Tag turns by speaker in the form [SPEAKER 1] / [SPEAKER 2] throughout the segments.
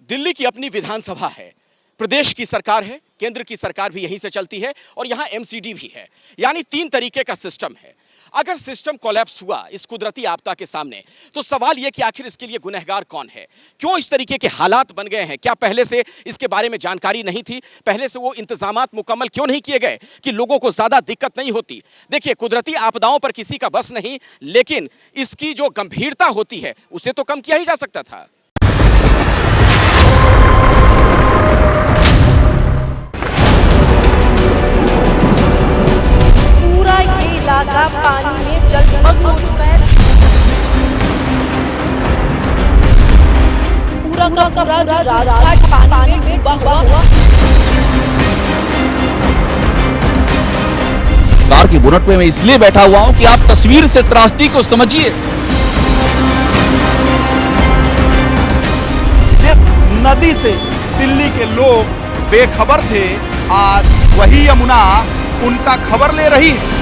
[SPEAKER 1] दिल्ली की अपनी विधानसभा है, प्रदेश की सरकार है, केंद्र की सरकार भी यहीं से चलती है और यहां एमसीडी भी है। यानी 3 तरीके का सिस्टम है। अगर सिस्टम कोलैप्स हुआ इस कुदरती आपदा के सामने, तो सवाल यह कि आखिर इसके लिए गुनहगार कौन है? क्यों इस तरीके के हालात बन गए हैं? क्या पहले से इसके बारे में जानकारी नहीं थी? पहले से वो इंतजामात मुकम्मल क्यों नहीं किए गए कि लोगों को ज्यादा दिक्कत नहीं होती? देखिए, कुदरती आपदाओं पर किसी का बस नहीं, लेकिन इसकी जो गंभीरता होती है उसे तो कम किया ही जा सकता था।
[SPEAKER 2] पूरा ये इलाका पानी में जलमग्न हो चुका है। पूरा का पूरा जो राजघाट पानी में डूबा हुआ।
[SPEAKER 3] कार की बोनट पे मैं इसलिए बैठा हुआ हूं कि आप तस्वीर से त्रासदी को समझिए।
[SPEAKER 4] जिस नदी से दिल्ली के लोग बेखबर थे, आज वही यमुना उनका खबर ले रही है।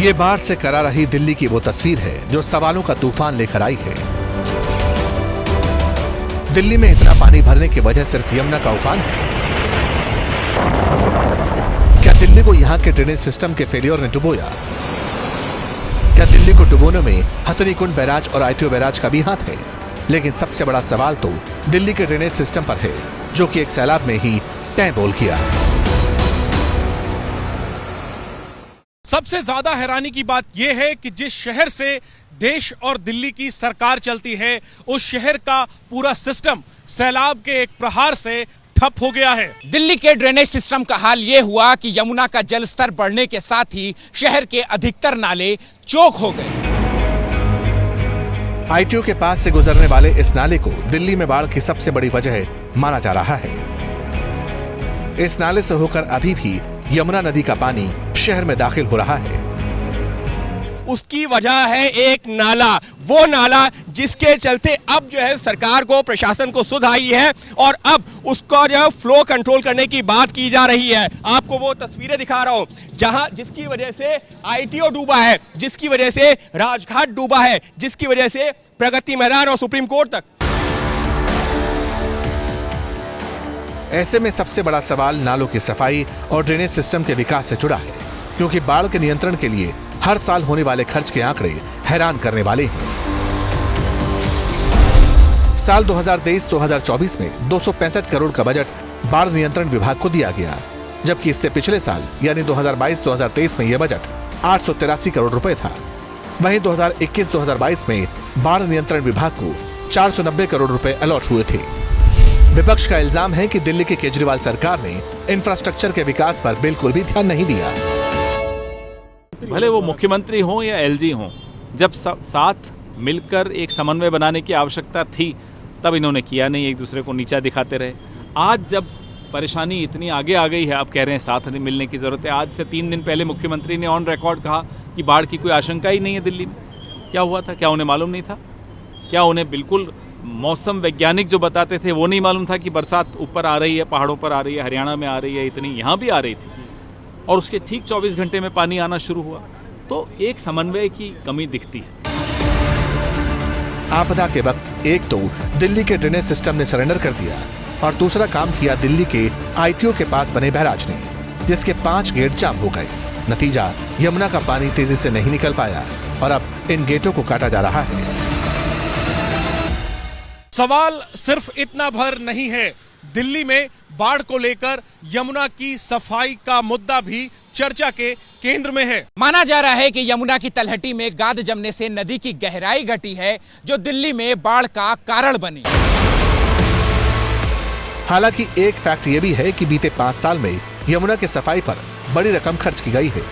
[SPEAKER 5] ये बाढ़ से करा रही दिल्ली की वो तस्वीर है जो सवालों का तूफान लेकर आई है। दिल्ली में इतना पानी भरने की वजह सिर्फ यमुना का उफान है? क्या दिल्ली को यहां के ड्रेनेज सिस्टम के फेलियर ने डुबोया? क्या दिल्ली को डुबोने में हथनीकुंड बैराज और आईटीओ बैराज का भी हाथ है? लेकिन सबसे बड़ा सवाल तो दिल्ली के ड्रेनेज सिस्टम पर है, जो कि एक सैलाब में ही तय बोल किया।
[SPEAKER 6] सबसे ज्यादा हैरानी की बात यह है कि जिस शहर से देश और दिल्ली की सरकार चलती है, उस शहर का पूरा सिस्टम सैलाब के एक प्रहार से ठप हो गया है।
[SPEAKER 7] दिल्ली के ड्रेनेज सिस्टम का हाल यह हुआ कि यमुना का जल स्तर बढ़ने के साथ ही शहर के अधिकतर नाले चौक हो गए।
[SPEAKER 5] आईटीओ के पास से गुजरने वाले इस नाले को दिल्ली में बाढ़ की सबसे बड़ी वजह माना जा रहा है। इस नाले से होकर अभी भी यमुना नदी का पानी शहर में दाखिल हो रहा है।
[SPEAKER 8] उसकी वजह है एक नाला, वो नाला जिसके चलते अब जो है सरकार को, प्रशासन को सुध आई है और अब उसका जो फ्लो कंट्रोल करने की बात की जा रही है। आपको वो तस्वीरें दिखा रहा हूं जहां जिसकी वजह से आईटीओ डूबा है, जिसकी वजह से राजघाट डूबा है, जिसकी वजह से प्रगति मैदान और सुप्रीम कोर्ट तक।
[SPEAKER 5] ऐसे में सबसे बड़ा सवाल नालों की सफाई और ड्रेनेज सिस्टम के विकास से जुड़ा है, क्योंकि बाढ़ के नियंत्रण के लिए हर साल होने वाले खर्च के आंकड़े हैरान करने वाले हैं। साल 2023-2024 में 265 करोड़ का बजट बाढ़ नियंत्रण विभाग को दिया गया, जबकि इससे पिछले साल यानी 2022-2023 में यह बजट 883 करोड़ रुपए था। वहीं 2021-2022 में बाढ़ नियंत्रण विभाग को 490 करोड़ रुपए अलॉट हुए थे। विपक्ष का इल्जाम है कि दिल्ली की केजरीवाल सरकार ने इंफ्रास्ट्रक्चर के विकास पर बिल्कुल भी ध्यान नहीं दिया।
[SPEAKER 9] भले वो मुख्यमंत्री हों या एलजी हों, जब साथ मिलकर एक समन्वय बनाने की आवश्यकता थी तब इन्होंने किया नहीं, एक दूसरे को नीचा दिखाते रहे। आज जब परेशानी इतनी आगे आ गई है, आप कह रहे हैं साथ नहीं मिलने की जरूरत है। आज से 3 दिन पहले मुख्यमंत्री ने ऑन रिकॉर्ड कहा कि बाढ़ की कोई आशंका ही नहीं है दिल्ली में। क्या हुआ था? क्या उन्हें मालूम नहीं था? क्या उन्हें बिल्कुल मौसम वैज्ञानिक जो बताते थे वो नहीं मालूम था कि बरसात ऊपर आ रही है, पहाड़ों पर आ रही है, हरियाणा में आ रही है, इतनी यहाँ भी आ रही थी और उसके ठीक 24 घंटे में पानी आना शुरू हुआ? तो एक समन्वय की कमी दिखती है।
[SPEAKER 5] आपदा के वक्त एक तो दिल्ली के ड्रेनेज सिस्टम ने सरेंडर कर दिया और दूसरा काम किया दिल्ली के आईटीओ के पास बने बैराज ने, जिसके 5 गेट जाम हो गए। नतीजा, यमुना का पानी तेजी से नहीं निकल पाया और अब इन गेटों को काटा जा रहा है।
[SPEAKER 6] सवाल सिर्फ इतना भर नहीं है, दिल्ली में बाढ़ को लेकर यमुना की सफाई का मुद्दा भी चर्चा के केंद्र में है।
[SPEAKER 7] माना जा रहा है कि यमुना की तलहटी में गाद जमने से नदी की गहराई घटी है, जो दिल्ली में बाढ़ का कारण बनी।
[SPEAKER 5] हालांकि एक फैक्ट ये भी है कि बीते 5 साल में यमुना की सफाई पर बड़ी रकम खर्च की गई है।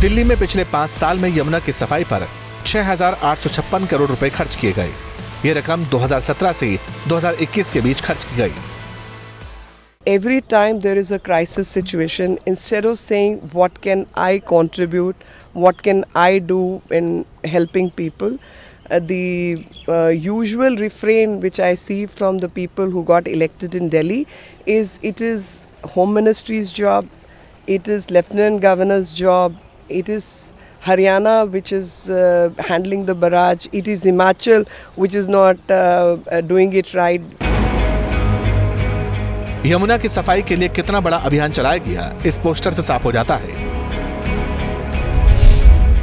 [SPEAKER 5] दिल्ली में पिछले 5 साल में यमुना की सफाई पर 6,856 करोड़ रुपए खर्च किए गए। ये रकम 2017 से 2021 के बीच खर्च की गई।
[SPEAKER 10] Every time there is a crisis situation, instead of saying what can I contribute, what can I do in helping people, the usual refrain which I see from the people who got elected in Delhi is it is Home Ministry's job, it is Lieutenant Governor's job, it is Haryana which is handling the barrage, it is Himachal which is not doing it right.
[SPEAKER 5] Yamuna की सफाई के लिए कितना बड़ा अभियान चलाया गया इस पोस्टर से साफ हो जाता है।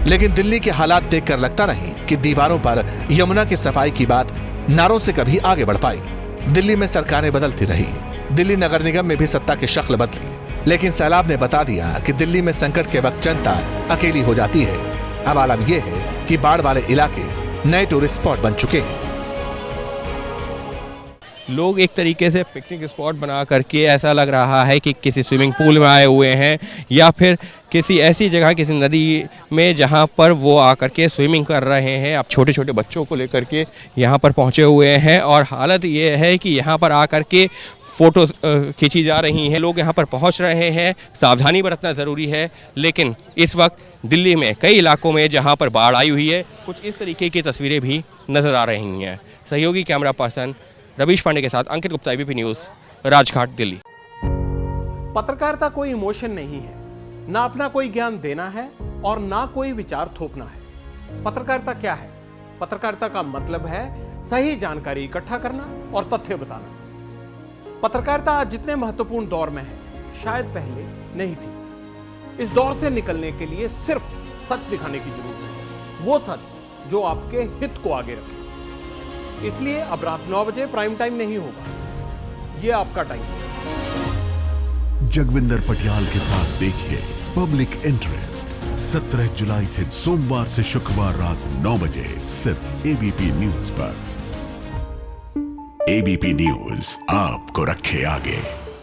[SPEAKER 5] लेकिन दिल्ली के हालात देखकर लगता नहीं कि दीवारों पर यमुना की सफाई की बात नारों से कभी आगे बढ़ पाई। दिल्ली में सरकारें बदलती रही, दिल्ली नगर निगम में भी सत्ता की शक्ल बदली, लेकिन सैलाब ने बता दिया कि दिल्ली में संकट के वक्त जनता अकेली हो जाती है। अब आलम यह है कि बाढ़ वाले इलाके नए टूरिस्ट स्पॉट बन चुके हैं।
[SPEAKER 8] लोग एक तरीके से पिकनिक स्पॉट बना करके ऐसा लग रहा है कि किसी स्विमिंग पूल में आए हुए हैं या फिर किसी ऐसी जगह, किसी नदी में जहां पर वो आकर के स्विमिंग कर रहे हैं। अब छोटे छोटे बच्चों को लेकर के यहां पर पहुंचे हुए हैं और हालत ये है कि यहां पर आकर के फ़ोटो खींची जा रही हैं। लोग यहां पर पहुंच रहे हैं, सावधानी बरतना ज़रूरी है। लेकिन इस वक्त दिल्ली में कई इलाकों में जहां पर बाढ़ आई हुई है, कुछ इस तरीके की तस्वीरें भी नज़र आ रही हैं। सहयोगी कैमरा पर्सन रवीश पांडे के साथ अंकित गुप्ता, एबीपी न्यूज़, राजघाट, दिल्ली।
[SPEAKER 6] पत्रकारिता कोई इमोशन नहीं है, ना अपना कोई ज्ञान देना है और ना कोई विचार थोपना है। पत्रकारिता क्या है? पत्रकारिता का मतलब है सही जानकारी इकट्ठा करना और तथ्य बताना। पत्रकारिता आज जितने महत्वपूर्ण दौर में है, शायद पहले नहीं थी। इस दौर से निकलने के लिए सिर्फ सच दिखाने की जरूरत है, वो सच जो आपके हित को आगे रखे। इसलिए अब रात 9 बजे प्राइम टाइम नहीं होगा, ये आपका टाइम है।
[SPEAKER 11] जगविंदर पटियाल के साथ देखिए पब्लिक इंटरेस्ट 17 जुलाई से सोमवार से शुक्रवार रात 9 बजे सिर्फ एबीपी न्यूज पर। एबीपी न्यूज आपको रखे आगे।